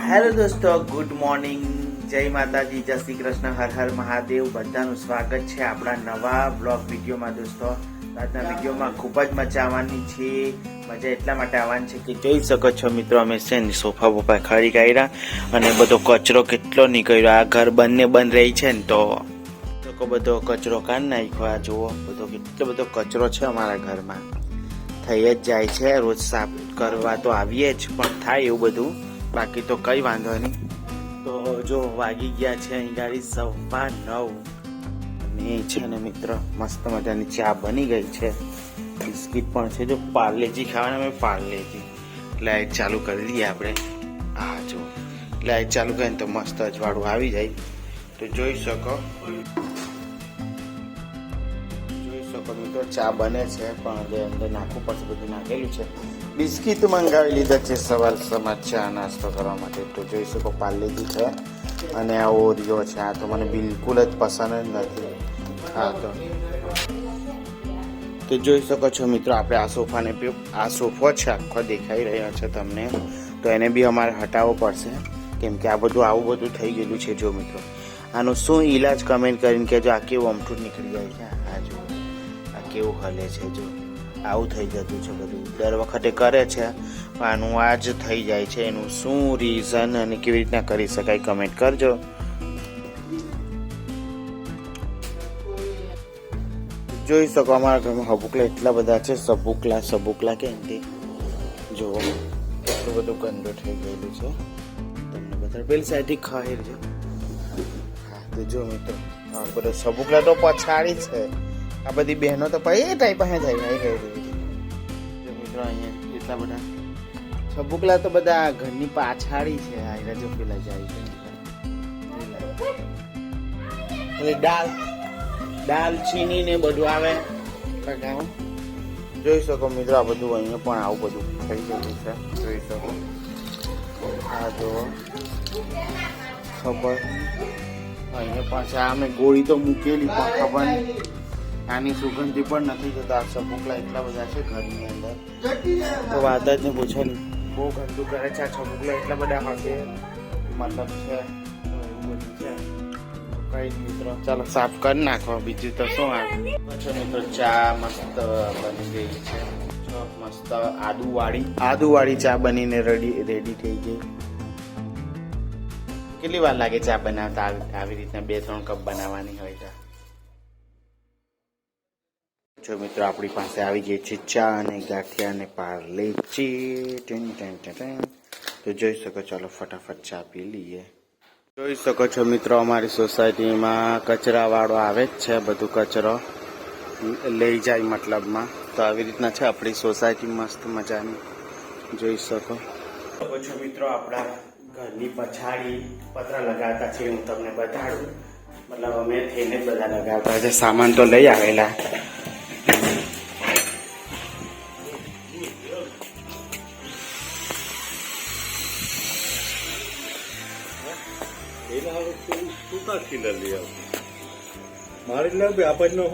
Hello દોસ્તો, good morning, જય માતાજી, જય શ્રી કૃષ્ણ, હર હર મહાદેવ. બધાનું સ્વાગત છે આપણા નવા બ્લોગ વિડીયોમાં. દોસ્તો, આજના વિડીયોમાં ખૂબ જ મજા આવવાની છે. મજા એટલા માટે આવવાની છે કે જોઈ શકો છો મિત્રો, અમે છે ને સોફા બોફા ખરી કાઢ્યા અને બધો કચરો કેટલો નીકળ્યો. આ ઘર બંધ રહી છે ને તો લોકો બધો કચરો કાઢી નાખ્યો. આ જુઓ, બધો કેટલો બધો કચરો છે અમારા ઘરમાં. થઈ જ જાય છે, રોજ સાફ કરવા તો આવીએ જ, પણ થાય એવું બધું, બાકી તો કઈ વાંધો નહીં. તો જો વાગી ગયા છે અહીં ગાડી 9:15 અને છે ને મિત્ર મસ્ત મજાની ચા બની ગઈ છે, બિસ્કિટ પણ છે. જો પાર્લેજી ખાવાના, અમે પાર્લેજી. લાઈટ ચાલુ કરી દઈએ આપણે. હા જો લાઈટ ચાલુ કરીને તો મસ્ત અજવાળું આવી જાય. તો જોઈ શકો મિત્રો, ચા બને છે પણ અંદર નાખવું પડશે, બધું નાખેલું છે. બિસ્કિટ મંગાવી લીધા છે સવાર ચા નાસ્તો કરવા માટે. તો જોઈ શકો પાર્લેજી છે અને આ ઓરિયો છે. આ તો મને બિલકુલ જ પસંદ જ નથી. હા તો જોઈ શકો છો મિત્રો, આપણે આ સોફો છે આખો દેખાઈ રહ્યો છે તમને, તો એને બી અમારે હટાવવો પડશે કેમ કે આ બધું આવું બધું થઈ ગયેલું છે. જો મિત્રો, આનો શું ઈલાજ કમેન્ટ કરીને કહેજો. આ કેવું અમઠું નીકળી જાય છે. આ જો આ કેવું હલે છે, જો આવું થઈ જતું છે બધું. દર વખતે કરે છે પણ આનું આ જ થઈ જાય છે. એનું શું રીઝન અને કેવી રીતના કરી શકાય કમેન્ટ કરજો. જોઈ શકો અમારા ઘરમાં હબુકલા એટલા બધા છે. સબુકલા કે એમથી જુઓ કેટલું બધું ગંદુ થઈ ગયેલું છે. તમને બધા પેલી સાઈડથી ખહેર છે. હા તો જો મિત્રો, આ બધો સબુકલા તો પછાડી છે. આ બધી બહેનો તો પછી એ ટાઈપ પાસે જાય ગઈ. જો મિત્રો, અહીંયા એટલા બધા સબુકલા તો બધા ઘરની પાછાડી છે. આ જો પેલા જાય છે દાલચીની ને બધું આવે. જોઈ શકો મિત્રો, આ બધું અહીંયા પણ આવું બધું થઈ ગયું છે. જોઈ શકો આ જો ખબર અહીંયા પાછા અમે ગોળી તો મૂકેલી પણ ખબર નહીં, આની સુગંધી પણ નથી જતા. આ સબુકલા એટલા બધા છે ઘરની અંદર, તો વાત જ ને પૂછો નહીં. બહુ ગંદુ કરે છે આ સબુકલા. એટલા બધા હશે મતલબ છે, એવું બધું છે. કઈ મિત્રો, ચાલો સાફ કરી નાખો, બીજું તો શું આવે. મિત્રો, ચા મસ્ત બની ગઈ છે. મસ્ત આદુવાળી ચા બનીને રેડી થઈ ગઈ. કેટલી વાર લાગે ચા બનાવતા? આવી રીતના 2-3 કપ બનાવવાની હોય છે. જો મિત્રો, આપણી પાસે આવી ગઈ છે ચા અને ગાંઠિયા અને પાર્લેજી. તો જોઈ શકો, ચાલો ફટાફટ ચા પી લઈએ. જોઈ શકો છો મિત્રો, અમારી સોસાયટીમાં કચરાવાળો આવે જ છે, બધું કચરો લઈ જાય મતલબમાં. તો આવી રીતના છે આપણી સોસાયટી મસ્ત મજાની. જોઈ શકો છો મિત્રો, આપણા ઘરની પછાડી પતરા લગાવતા છે. હું તમને બતાડું, મતલબ અમે થઈને બધા લગાવતા છે. સામાન તો લઈ આવેલા. મારી લાગે આપજ નો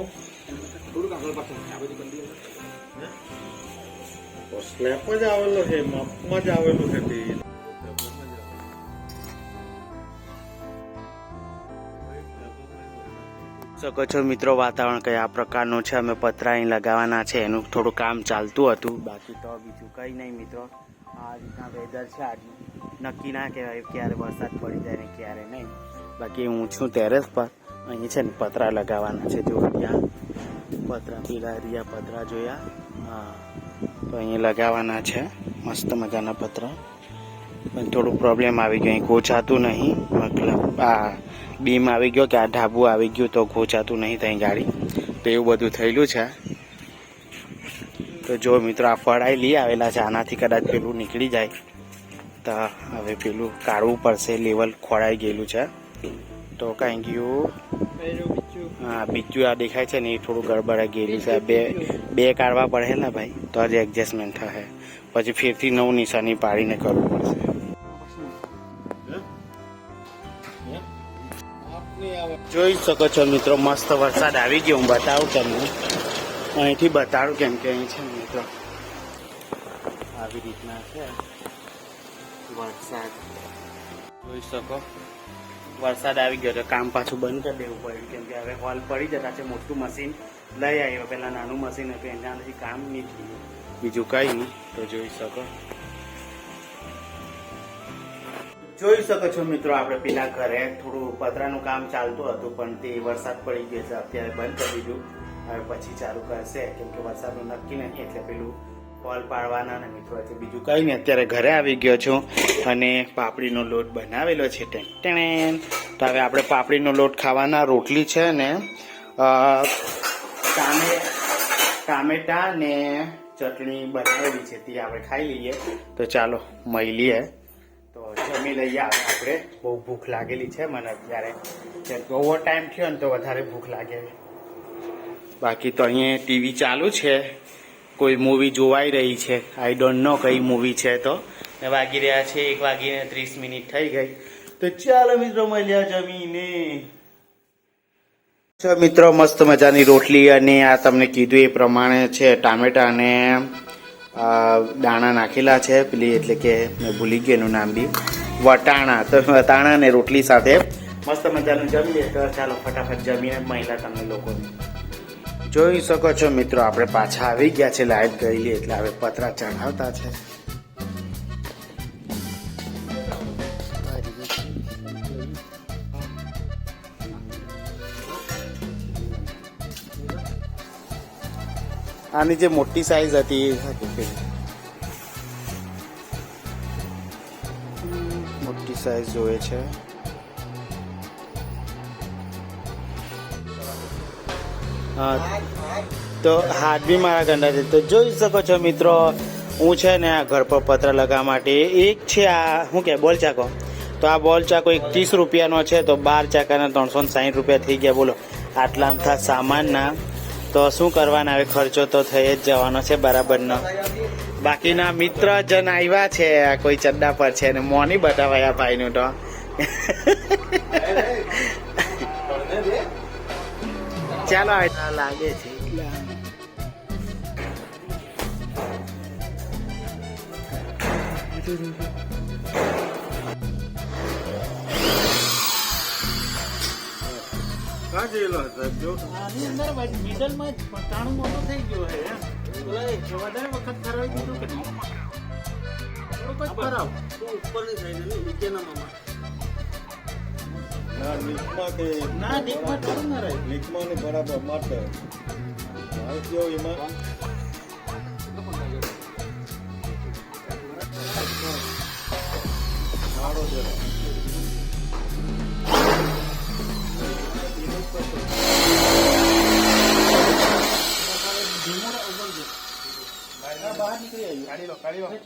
સ્લેપ જ આવેલો છે, માપમાં જ આવેલું છે. શકો છો મિત્રો, વાતાવરણ કયા પ્રકારનું છે. અમે પતરા અહીં લગાવવાના છે, એનું થોડું કામ ચાલતું હતું, બાકી તો બીજું કંઈ નહીં મિત્રો. આ રીતના વેધર છે આજનું, નક્કી ના કહેવાય ક્યારે વરસાદ પડી જાય ને ક્યારે નહીં. બાકી હું છું ટેરેસ પર, અહીં છે ને પતરા લગાવવાના છે. જો ત્યાં પતરા, પીલા રિયા પતરા જોયા? હા, તો અહીં લગાવવાના છે મસ્ત મજાના પતરા. પણ થોડું પ્રોબ્લેમ આવી ગયો, અહીં ગોચાતું નહીં. મતલબ આ બીમ આવી ગયો કે આ ઢાબુ આવી ગયું તો ગોચાતું નહીં ત્યાં ગાડી. તો એવું બધું થયેલું છે. તો જો મિત્રો, આ પડાઈ લઈ આવેલા છે. આનાથી કદાચ પેલું નીકળી જાય તો હવે પેલું કાઢવું પડશે. લેવલ ખોળાઈ ગયેલું છે તો કાંઈ ગયું. હા, બીજું આ દેખાય છે ને એ થોડું ગડબડાઈ ગયેલું છે. બે કાઢવા પડે ને ભાઈ, તો જ એડજસ્ટમેન્ટ થશે. પછી ફેરથી નવું નિશાની પાડીને કરવું પડશે. જોઈ શકો છો મિત્રો, મસ્ત વરસાદ આવી ગયો. હું બતાવું તમને, અહીંથી બતાડું કેમ કે અહીં છે ને મિત્રો આવી રીતના છે વરસાદ. જોઈ શકો વરસાદ આવી ગયો તો કામ પાછું બંધ કરી દેવું પડ્યું કેમ કે હવે હોલ પડી જતા છે. મોટું મશીન લઈ આવ્યો, પેલા નાનું મશીન હતું એનાથી કામ નહીં થયું, બીજું કઈ નહીં. તો જોઈ શકો છો મિત્રો, આપણે પેલા ઘરે થોડું પતરાનું કામ ચાલતું હતું પણ તે વરસાદ પડી ગયો છે, અત્યારે બંધ કરી દીધું. હવે પછી ચાલુ કરશે કેમ કે વરસાદનું નક્કી નહીં, એટલે પેલું હોલ પાડવાના ને મિત્રો. એટલે બીજું કઈ નહીં, અત્યારે ઘરે આવી ગયો છું અને પાપડીનો લોટ બનાવેલો છે. ટેણ તો હવે આપણે પાપડીનો લોટ ખાવાના. રોટલી છે ને ટામેટા ને ચટણી બનાવેલી છે, તે આપણે ખાઈ લઈએ. તો ચાલો મળી લઈએ, તો જમી લઈએ. આપણે બહુ ભૂખ લાગેલી છે મને અત્યારે, ઓવર ટાઈમ થયો ને તો વધારે ભૂખ લાગે. બાકી તો અહીંયા ટીવી ચાલુ છે, કોઈ મૂવી જોવાઈ રહી છે. આઈ ડોન્ટ નો કઈ મૂવી છે. તો વાગી રહ્યા છે 1:30 થઈ ગઈ. તો ચાલો મિત્રો મળ્યા જમીને. મિત્રો મસ્ત મજાની રોટલી અને આ તમને કીધું એ પ્રમાણે છે ટામેટા અને દાણા નાખેલા છે. પેલી એટલે કે મેં ભૂલી ગયું એનું નામ બી, વટાણા. તો વટાણા અને રોટલી સાથે મસ્ત મજાનું જમી લે. તો ચાલો ફટાફટ જમીને મહિલા તમને લોકોને જોઈ શકો છો મિત્રો, આપણે પાછા આવી ગયા છે. લાઈટ ગયેલી એટલે હવે પતરા ચઢાવતા છે. આની જે મોટી સાઈઝ હતી એ મોટી સાઈઝ જોઈએ છે. તો હાથ બી મારા ગંડા છે. તો જોઈ શકો છો મિત્રો, હું છે ને આ ઘર પર પતરા લગાવવા માટે એક છે આ શું કે બોલ ચાકો. તો આ બોલ ચાકો 30 રૂપિયાનો છે, તો 12 ચાકાના 360 રૂપિયા થઈ ગયા. બોલો આટલા થા સામાનના. તો શું કરવાના, હવે ખર્ચો તો થઈ જ જવાનો છે બરાબરનો. બાકીના મિત્ર જન આવ્યા છે, કોઈ ચડ્ડા પર છે ને મોની બતાવાયા ભાઈનું. તો ચાલો લાગે છે મિડલમાં પતાણું મોટું થઈ ગયું છે. વધારે વખત ફરાવી દીધું કે થોડુંક જ ફરાવ ઉપરની સાઈડ નીચેના ના ડીપમાં થોડું ના રહે. લીકમાં ને બરાબર માટે એમાં મારો છે.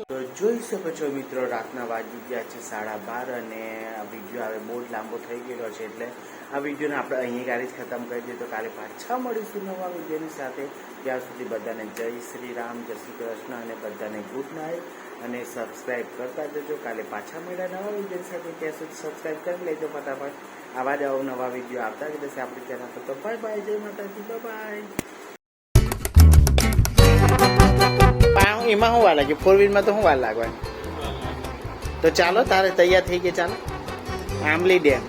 તો જોઈ શકો છો મિત્રો, રાતના વાગી ગયા છે 12:30 અને આ વિડીયો હવે બહુ જ લાંબો થઈ ગયેલો છે, એટલે આ વિડીયોને આપણે અહીંયા ગાડી જ ખતમ કરી દઈએ. તો કાલે પાછા મળીશું નવા વિડીયોની સાથે. ત્યાં સુધી બધાને જય શ્રી રામ, જય શ્રી કૃષ્ણ અને બધાને ગુડ નાઇટ. અને સબસ્ક્રાઈબ કરતા જજો. કાલે પાછા મળ્યા નવા વિડીયો સાથે, ત્યાં સુધી સબસ્ક્રાઈબ કરી લેજો ફટાફટ. આવા જ નવા વિડીયો આવતા જ રહેશે આપણી ચેનલ પર. તો બાય બાય, જય માતાજી, બાય. એમાં શું વાર લાગે? 4 વ્હીલમાં તો શું વાર લાગવાની? તો ચાલો તારે તૈયાર થઈ ગઈ. ચાલો આંબલી ડેમ